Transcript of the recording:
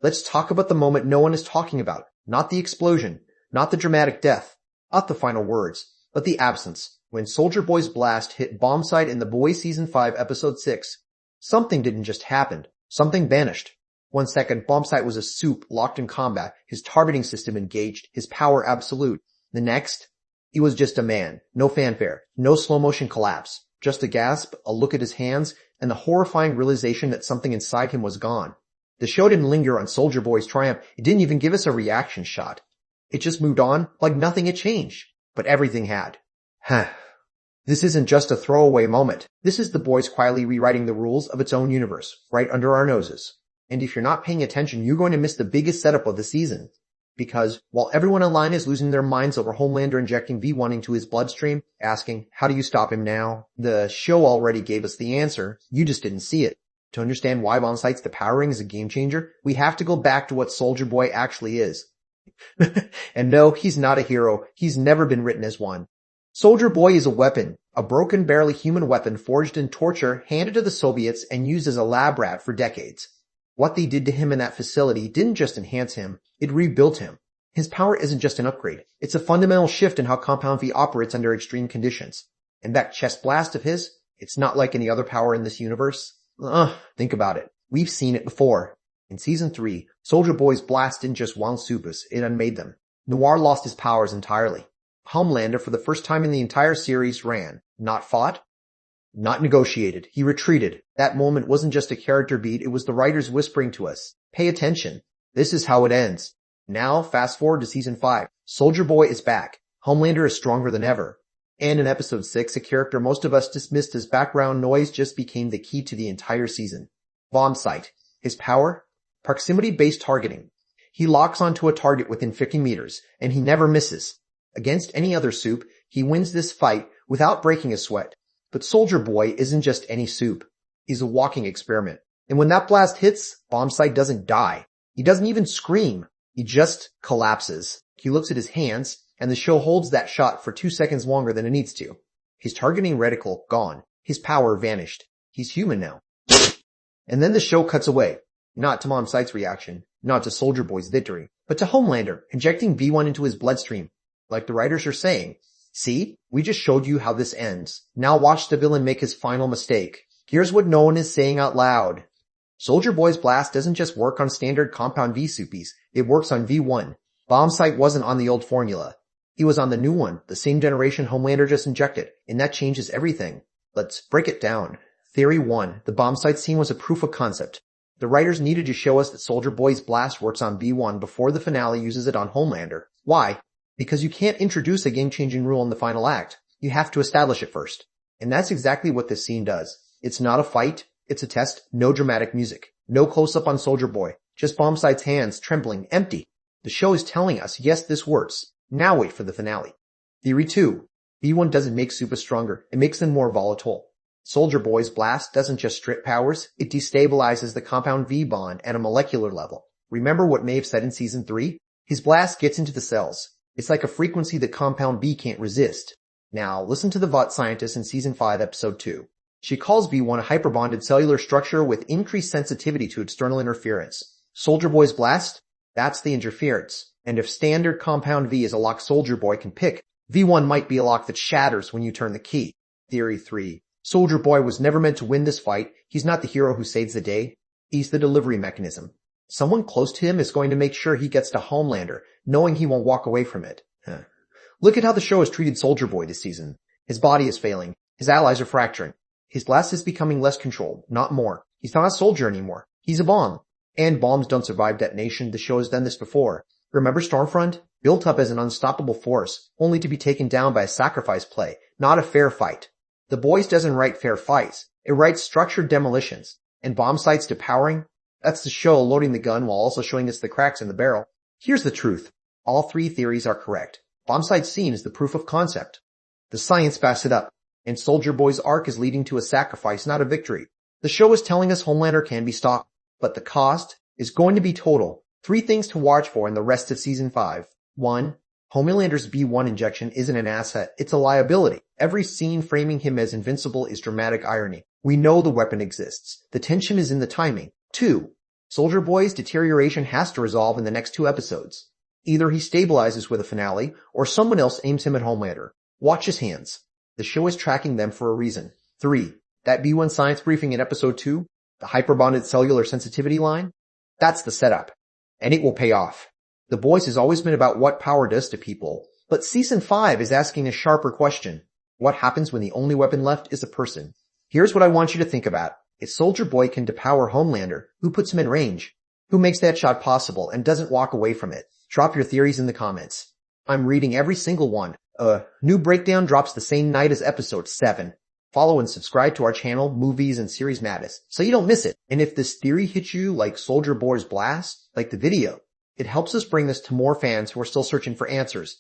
let's talk about the moment no one is talking about. Not the explosion, not the dramatic death, not the final words, but the absence. When Soldier Boy's blast hit Bombsight in The Boys Season 5 Episode 6, something didn't just happen. Something vanished. 1 second, Bombsight was a soup locked in combat, his targeting system engaged, his power absolute. The next, he was just a man. No fanfare, no slow motion collapse. Just a gasp, a look at his hands, and the horrifying realization that something inside him was gone. The show didn't linger on Soldier Boy's triumph. It didn't even give us a reaction shot. It just moved on like nothing had changed. But everything had. This isn't just a throwaway moment. This is the boys quietly rewriting the rules of its own universe, right under our noses. And if you're not paying attention, you're going to miss the biggest setup of the season. Because while everyone online is losing their minds over Homelander injecting V1 into his bloodstream, asking, how do you stop him now? The show already gave us the answer. You just didn't see it. To understand why Bombsight's Powering is a game changer, we have to go back to what Soldier Boy actually is. And no, he's not a hero. He's never been written as one. Soldier Boy is a weapon, a broken, barely human weapon forged in torture, handed to the Soviets, and used as a lab rat for decades. What they did to him in that facility didn't just enhance him, it rebuilt him. His power isn't just an upgrade, it's a fundamental shift in how Compound V operates under extreme conditions. And that chest blast of his, it's not like any other power in this universe. Think about it. We've seen it before. In Season 3, Soldier Boy's blast didn't just wound supers, it unmade them. Noir lost his powers entirely. Homelander, for the first time in the entire series, ran. Not fought, not negotiated. He retreated. That moment wasn't just a character beat, it was the writers whispering to us, pay attention. This is how it ends. Now, fast forward to Season 5. Soldier Boy is back. Homelander is stronger than ever. And in Episode 6, a character most of us dismissed as background noise just became the key to the entire season. Bombsight. His power? Proximity-based targeting. He locks onto a target within 50 meters, and he never misses. Against any other soup, he wins this fight without breaking a sweat. But Soldier Boy isn't just any soup. He's a walking experiment. And when that blast hits, Bombsight doesn't die. He doesn't even scream. He just collapses. He looks at his hands, and the show holds that shot for 2 seconds longer than it needs to. His targeting reticle gone. His power vanished. He's human now. And then the show cuts away. Not to Bombsight's reaction, not to Soldier Boy's victory, but to Homelander injecting V1 into his bloodstream. Like the writers are saying, see, we just showed you how this ends. Now watch the villain make his final mistake. Here's what no one is saying out loud. Soldier Boy's blast doesn't just work on standard Compound V soupies, it works on V1. Bombsight wasn't on the old formula. He was on the new one, the same generation Homelander just injected, and that changes everything. Let's break it down. Theory 1, the Bombsight scene was a proof of concept. The writers needed to show us that Soldier Boy's blast works on V1 before the finale uses it on Homelander. Why? Because you can't introduce a game-changing rule in the final act. You have to establish it first. And that's exactly what this scene does. It's not a fight, it's a test, no dramatic music. No close-up on Soldier Boy. Just Bombsight's hands, trembling, empty. The show is telling us, yes, this works. Now wait for the finale. Theory 2. V1 doesn't make super stronger, it makes them more volatile. Soldier Boy's blast doesn't just strip powers, it destabilizes the Compound V bond at a molecular level. Remember what Maeve said in Season 3? His blast gets into the cells. It's like a frequency that Compound V can't resist. Now, listen to the Vought scientist in Season 5, Episode 2. She calls V1 a hyperbonded cellular structure with increased sensitivity to external interference. Soldier Boy's blast? That's the interference. And if standard Compound V is a lock Soldier Boy can pick, V1 might be a lock that shatters when you turn the key. Theory 3. Soldier Boy was never meant to win this fight. He's not the hero who saves the day. He's the delivery mechanism. Someone close to him is going to make sure he gets to Homelander, knowing he won't walk away from it. Look at how the show has treated Soldier Boy this season. His body is failing. His allies are fracturing. His blast is becoming less controlled, not more. He's not a soldier anymore. He's a bomb. And bombs don't survive detonation. The show has done this before. Remember Stormfront? Built up as an unstoppable force, only to be taken down by a sacrifice play, not a fair fight. The Boys doesn't write fair fights. It writes structured demolitions. And Bombsight's Powering? That's the show loading the gun while also showing us the cracks in the barrel. Here's the truth. All three theories are correct. Bombsight's scene is the proof of concept. The science backs it up. And Soldier Boy's arc is leading to a sacrifice, not a victory. The show is telling us Homelander can be stopped. But the cost is going to be total. 3 things to watch for in the rest of Season 5. 1. Homelander's V1 injection isn't an asset, it's a liability. Every scene framing him as invincible is dramatic irony. We know the weapon exists. The tension is in the timing. 2. Soldier Boy's deterioration has to resolve in the next 2 episodes. Either he stabilizes with a finale, or someone else aims him at Homelander. Watch his hands. The show is tracking them for a reason. 3. That B1 science briefing in episode 2, the hyperbonded cellular sensitivity line, that's the setup. And it will pay off. The Boys has always been about what power does to people, but season 5 is asking a sharper question. What happens when the only weapon left is a person? Here's what I want you to think about. If Soldier Boy can depower Homelander, who puts him in range? Who makes that shot possible and doesn't walk away from it? Drop your theories in the comments. I'm reading every single one. New breakdown drops the same night as episode 7. Follow and subscribe to our channel, Movies and Series Madness, so you don't miss it. And if this theory hits you like Soldier Boy's blast, like the video, it helps us bring this to more fans who are still searching for answers.